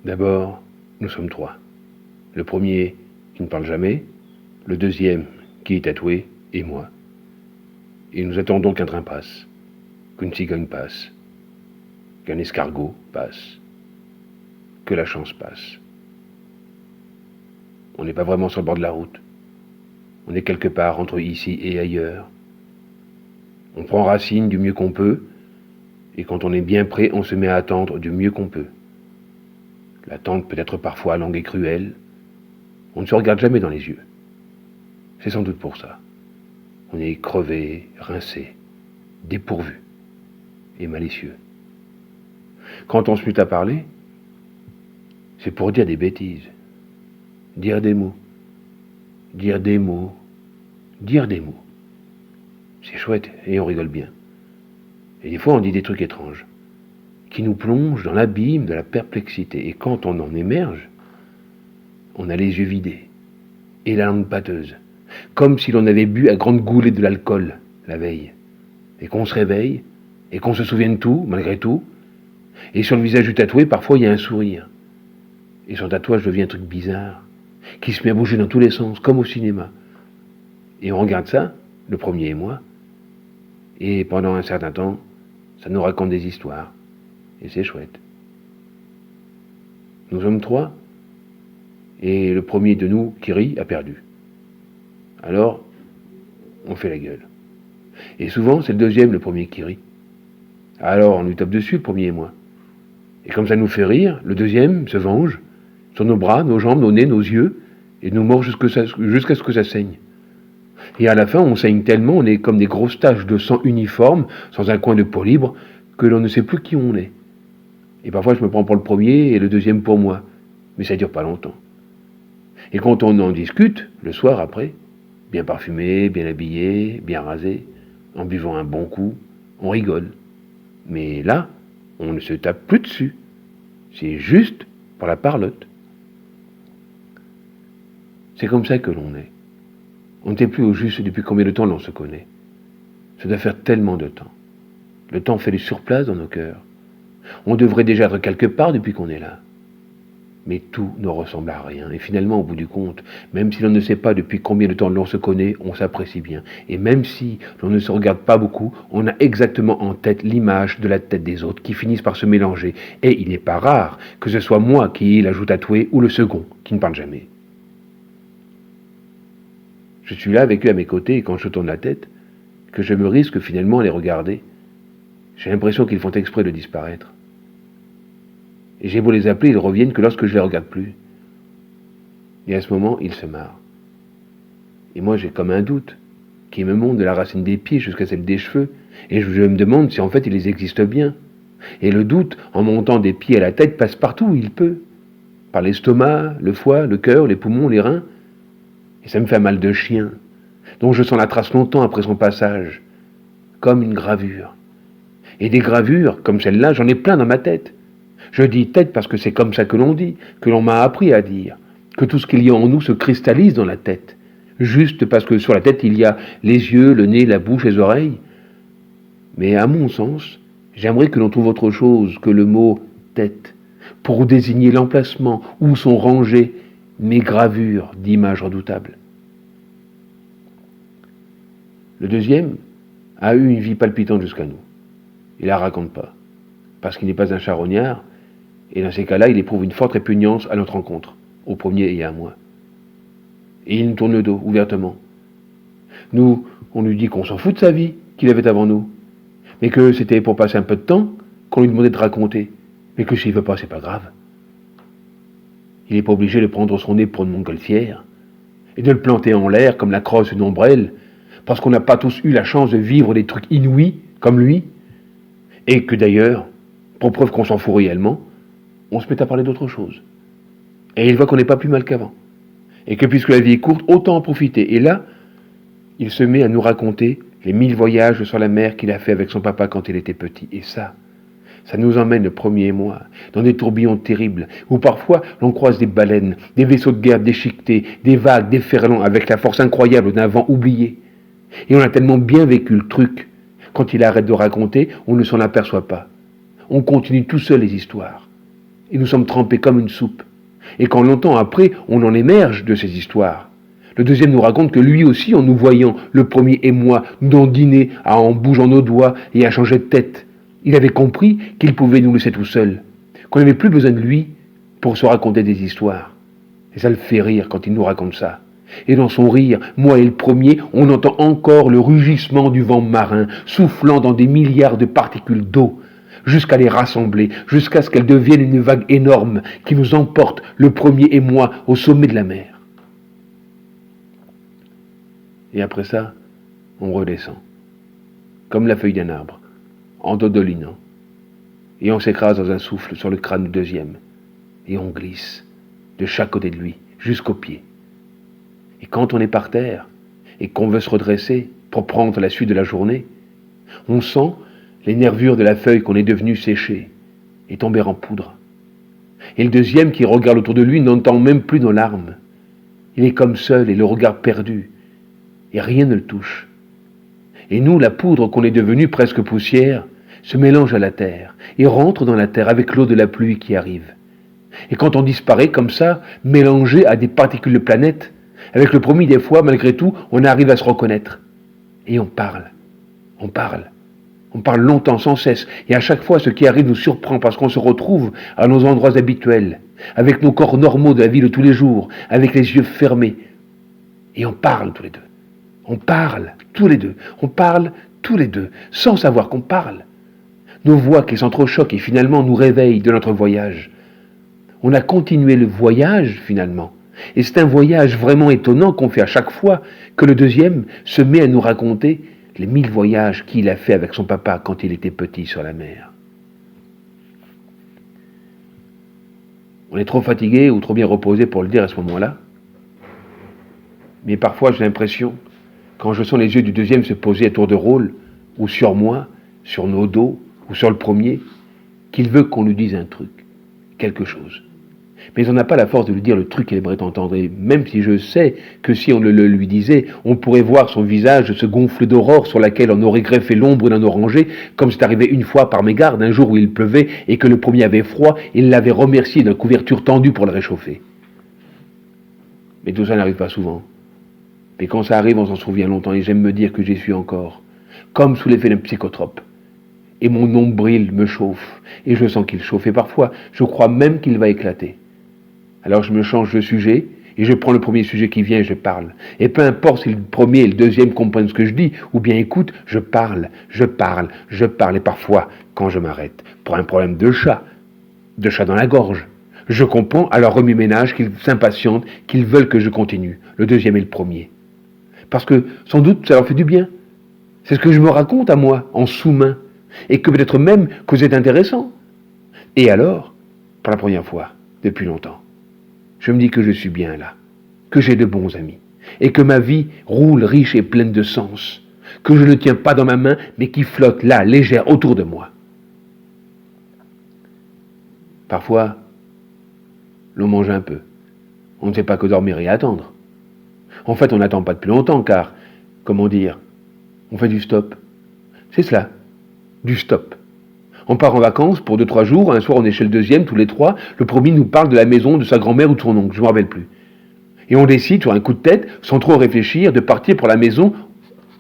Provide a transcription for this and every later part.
D'abord, nous sommes trois. Le premier qui ne parle jamais, le deuxième qui est tatoué, et moi. Et nous attendons qu'un train passe, qu'une cigogne passe, qu'un escargot passe, que la chance passe. On n'est pas vraiment sur le bord de la route. On est quelque part entre ici et ailleurs. On prend racine du mieux qu'on peut, et quand on est bien prêt, on se met à attendre du mieux qu'on peut. L'attente peut être parfois longue et cruelle. On ne se regarde jamais dans les yeux. C'est sans doute pour ça. On est crevé, rincé, dépourvu et malicieux. Quand on se met à parler, c'est pour dire des bêtises, dire des mots, dire des mots, dire des mots. C'est chouette et on rigole bien. Et des fois on dit des trucs étranges, qui nous plongent dans l'abîme de la perplexité. Et quand on en émerge, on a les yeux vidés et la langue pâteuse, comme si l'on avait bu à grandes goulées de l'alcool la veille, et qu'on se réveille, et qu'on se souvienne de tout, malgré tout, et sur le visage du tatoué, parfois il y a un sourire, et son tatouage devient un truc bizarre, qui se met à bouger dans tous les sens, comme au cinéma. Et on regarde ça, le premier et moi, et pendant un certain temps, ça nous raconte des histoires, et c'est chouette. Nous sommes trois, et le premier de nous qui rit a perdu. Alors, on fait la gueule. Et souvent, c'est le deuxième, le premier qui rit. Alors, on lui tape dessus, le premier et moi. Et comme ça nous fait rire, le deuxième se venge sur nos bras, nos jambes, nos nez, nos yeux, et nous mord jusqu'à ce que ça saigne. Et à la fin, on saigne tellement, on est comme des grosses taches de sang uniformes, sans un coin de peau libre, que l'on ne sait plus qui on est. Et parfois, je me prends pour le premier et le deuxième pour moi. Mais ça dure pas longtemps. Et quand on en discute, le soir après, bien parfumé, bien habillé, bien rasé, en buvant un bon coup, on rigole. Mais là, on ne se tape plus dessus. C'est juste pour la parlotte. C'est comme ça que l'on est. On n'était plus au juste depuis combien de temps l'on se connaît. Ça doit faire tellement de temps. Le temps fait des surplaces dans nos cœurs. On devrait déjà être quelque part depuis qu'on est là. Mais tout ne ressemble à rien. Et finalement, au bout du compte, même si l'on ne sait pas depuis combien de temps l'on se connaît, on s'apprécie bien. Et même si l'on ne se regarde pas beaucoup, on a exactement en tête l'image de la tête des autres qui finissent par se mélanger. Et il n'est pas rare que ce soit moi qui ai la joue tatouée ou le second qui ne parle jamais. Je suis là avec eux à mes côtés et quand je tourne la tête, que je me risque finalement à les regarder, j'ai l'impression qu'ils font exprès de disparaître. Et j'ai beau les appeler, ils reviennent que lorsque je les regarde plus. Et à ce moment, ils se marrent. Et moi, j'ai comme un doute, qui me monte de la racine des pieds jusqu'à celle des cheveux, et je me demande si en fait ils existent bien. Et le doute, en montant des pieds à la tête, passe partout où il peut. Par l'estomac, le foie, le cœur, les poumons, les reins. Et ça me fait un mal de chien, dont je sens la trace longtemps après son passage, comme une gravure. Et des gravures, comme celle-là, j'en ai plein dans ma tête. Je dis tête parce que c'est comme ça que l'on dit, que l'on m'a appris à dire, que tout ce qu'il y a en nous se cristallise dans la tête, juste parce que sur la tête il y a les yeux, le nez, la bouche, les oreilles. Mais à mon sens, j'aimerais que l'on trouve autre chose que le mot tête, pour désigner l'emplacement où sont rangées mes gravures d'images redoutables. Le deuxième a eu une vie palpitante jusqu'à nous. Il la raconte pas, parce qu'il n'est pas un charognard, et dans ces cas-là, il éprouve une forte répugnance à notre rencontre, au premier et à moi. Et il nous tourne le dos, ouvertement. Nous, on lui dit qu'on s'en fout de sa vie, qu'il avait avant nous, mais que c'était pour passer un peu de temps qu'on lui demandait de raconter, mais que s'il veut pas, c'est pas grave. Il n'est pas obligé de prendre son nez pour une montgolfière, et de le planter en l'air comme la crosse d'une ombrelle, parce qu'on n'a pas tous eu la chance de vivre des trucs inouïs, comme lui, et que d'ailleurs, pour preuve qu'on s'en fout réellement, on se met à parler d'autre chose. Et il voit qu'on n'est pas plus mal qu'avant. Et que puisque la vie est courte, autant en profiter. Et là, il se met à nous raconter les 1000 voyages sur la mer qu'il a fait avec son papa quand il était petit. Et ça nous emmène le premier mois dans des tourbillons terribles, où parfois l'on croise des baleines, des vaisseaux de guerre déchiquetés, des vagues déferlant avec la force incroyable d'un vent oublié. Et on a tellement bien vécu le truc, quand il arrête de raconter, on ne s'en aperçoit pas. On continue tout seul les histoires. et nous sommes trempés comme une soupe. Et quand longtemps après, on en émerge de ces histoires. Le deuxième nous raconte que lui aussi, en nous voyant, le premier et moi, nous dandiner en bougeant nos doigts et à changer de tête, il avait compris qu'il pouvait nous laisser tout seuls, qu'on n'avait plus besoin de lui pour se raconter des histoires. Et ça le fait rire quand il nous raconte ça. Et dans son rire, moi et le premier, on entend encore le rugissement du vent marin, soufflant dans des milliards de particules d'eau, jusqu'à les rassembler, jusqu'à ce qu'elles deviennent une vague énorme qui nous emporte, le premier et moi, au sommet de la mer. Et après ça, on redescend, comme la feuille d'un arbre, en dodelinant, et on s'écrase dans un souffle sur le crâne du deuxième, et on glisse, de chaque côté de lui, jusqu'aux pieds. Et quand on est par terre, et qu'on veut se redresser pour prendre la suite de la journée, on sent les nervures de la feuille qu'on est devenu sécher et tomber en poudre. Et le deuxième qui regarde autour de lui n'entend même plus nos larmes. Il est comme seul et le regard perdu, et rien ne le touche. Et nous, la poudre qu'on est devenue presque poussière, se mélange à la terre et rentre dans la terre avec l'eau de la pluie qui arrive. Et quand on disparaît comme ça, mélangé à des particules de planète, avec le promis des fois, malgré tout, on arrive à se reconnaître. Et on parle. On parle. On parle longtemps, sans cesse. Et à chaque fois, ce qui arrive nous surprend parce qu'on se retrouve à nos endroits habituels, avec nos corps normaux de la vie de tous les jours, avec les yeux fermés. Et on parle tous les deux. On parle tous les deux. On parle tous les deux, sans savoir qu'on parle. Nos voix qui s'entrechoquent et finalement nous réveillent de notre voyage. On a continué le voyage finalement. Et c'est un voyage vraiment étonnant qu'on fait à chaque fois que le deuxième se met à nous raconter les 1000 voyages qu'il a fait avec son papa quand il était petit sur la mer. On est trop fatigué ou trop bien reposé pour le dire à ce moment-là. Mais parfois j'ai l'impression, quand je sens les yeux du deuxième se poser à tour de rôle, ou sur moi, sur nos dos, ou sur le premier, qu'il veut qu'on lui dise un truc, quelque chose. Mais on n'a pas la force de lui dire le truc qu'il aimerait entendre, et même si je sais que si on le lui disait, on pourrait voir son visage se gonfler d'aurore sur laquelle on aurait greffé l'ombre d'un oranger, comme c'est arrivé une fois par mégarde, un jour où il pleuvait et que le premier avait froid, et il l'avait remercié d'une couverture tendue pour le réchauffer. Mais tout ça n'arrive pas souvent. Mais quand ça arrive, on s'en souvient longtemps, et j'aime me dire que j'y suis encore, comme sous l'effet d'un psychotrope. Et mon nombril me chauffe, et je sens qu'il chauffe, et parfois, je crois même qu'il va éclater. Alors je me change de sujet, et je prends le premier sujet qui vient et je parle. Et peu importe si le premier et le deuxième comprennent ce que je dis, ou bien écoutent, je parle. Et parfois, quand je m'arrête, pour un problème de chat dans la gorge, je comprends à leur remue-ménage qu'ils s'impatientent, qu'ils veulent que je continue, le deuxième et le premier. Parce que, sans doute, ça leur fait du bien. C'est ce que je me raconte à moi, en sous-main, et que peut-être même que c'est intéressant. Et alors, pour la première fois, depuis longtemps, je me dis que je suis bien là, que j'ai de bons amis, et que ma vie roule riche et pleine de sens, que je ne tiens pas dans ma main, mais qui flotte là, légère, autour de moi. Parfois, l'on mange un peu. On ne sait pas que dormir et attendre. En fait, on n'attend pas depuis longtemps, car, comment dire, on fait du stop. C'est cela, du stop. On part en vacances pour 2-3 jours, un soir on est chez le deuxième, tous les trois, le premier nous parle de la maison de sa grand-mère ou de son oncle, je ne me rappelle plus. Et on décide, sur un coup de tête, sans trop réfléchir, de partir pour la maison,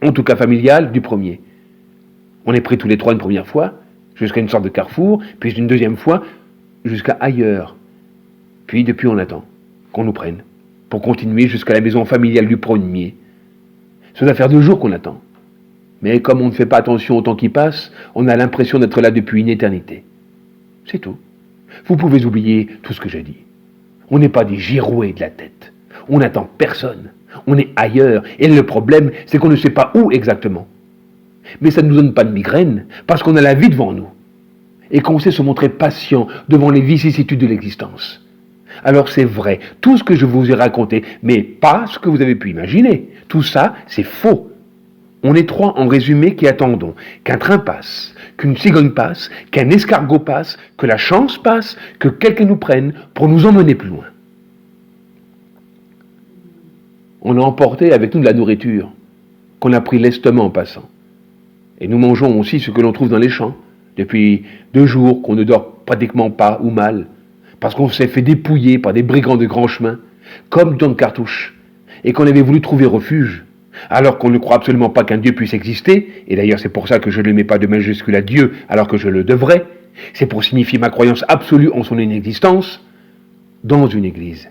en tout cas familiale, du premier. On est pris tous les trois une première fois, jusqu'à une sorte de carrefour, puis une deuxième fois, jusqu'à ailleurs. Puis depuis on attend, qu'on nous prenne, pour continuer jusqu'à la maison familiale du premier. Ça doit faire 2 jours qu'on attend. Mais comme on ne fait pas attention au temps qui passe, on a l'impression d'être là depuis une éternité. C'est tout. Vous pouvez oublier tout ce que j'ai dit. On n'est pas des girouets de la tête. On n'attend personne. On est ailleurs. Et le problème, c'est qu'on ne sait pas où exactement. Mais ça ne nous donne pas de migraine, parce qu'on a la vie devant nous. Et qu'on sait se montrer patient devant les vicissitudes de l'existence. Alors c'est vrai, tout ce que je vous ai raconté, mais pas ce que vous avez pu imaginer. Tout ça, c'est faux. On est 3 en résumé qui attendons qu'un train passe, qu'une cigogne passe, qu'un escargot passe, que la chance passe, que quelqu'un nous prenne pour nous emmener plus loin. On a emporté avec nous de la nourriture, qu'on a pris lestement en passant. Et nous mangeons aussi ce que l'on trouve dans les champs, depuis 2 jours qu'on ne dort pratiquement pas ou mal, parce qu'on s'est fait dépouiller par des brigands de grands chemins, comme John Cartouche, et qu'on avait voulu trouver refuge, alors qu'on ne croit absolument pas qu'un Dieu puisse exister, et d'ailleurs c'est pour ça que je ne mets pas de majuscule à Dieu alors que je le devrais, c'est pour signifier ma croyance absolue en son inexistence, dans une église,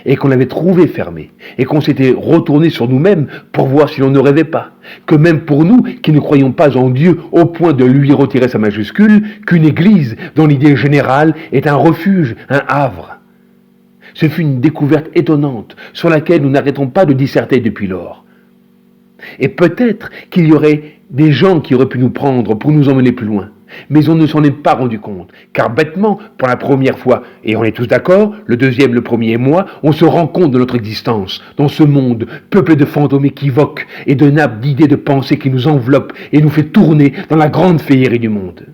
et qu'on l'avait trouvé fermé, et qu'on s'était retourné sur nous-mêmes pour voir si l'on ne rêvait pas, que même pour nous, qui ne croyons pas en Dieu au point de lui retirer sa majuscule, qu'une église, dont l'idée générale est un refuge, un havre. Ce fut une découverte étonnante, sur laquelle nous n'arrêtons pas de disserter depuis lors. Et peut-être qu'il y aurait des gens qui auraient pu nous prendre pour nous emmener plus loin. Mais on ne s'en est pas rendu compte, car bêtement, pour la première fois, et on est tous d'accord, le deuxième, le premier et moi, on se rend compte de notre existence, dans ce monde peuplé de fantômes équivoques et de nappes d'idées de pensées qui nous enveloppent et nous fait tourner dans la grande féerie du monde.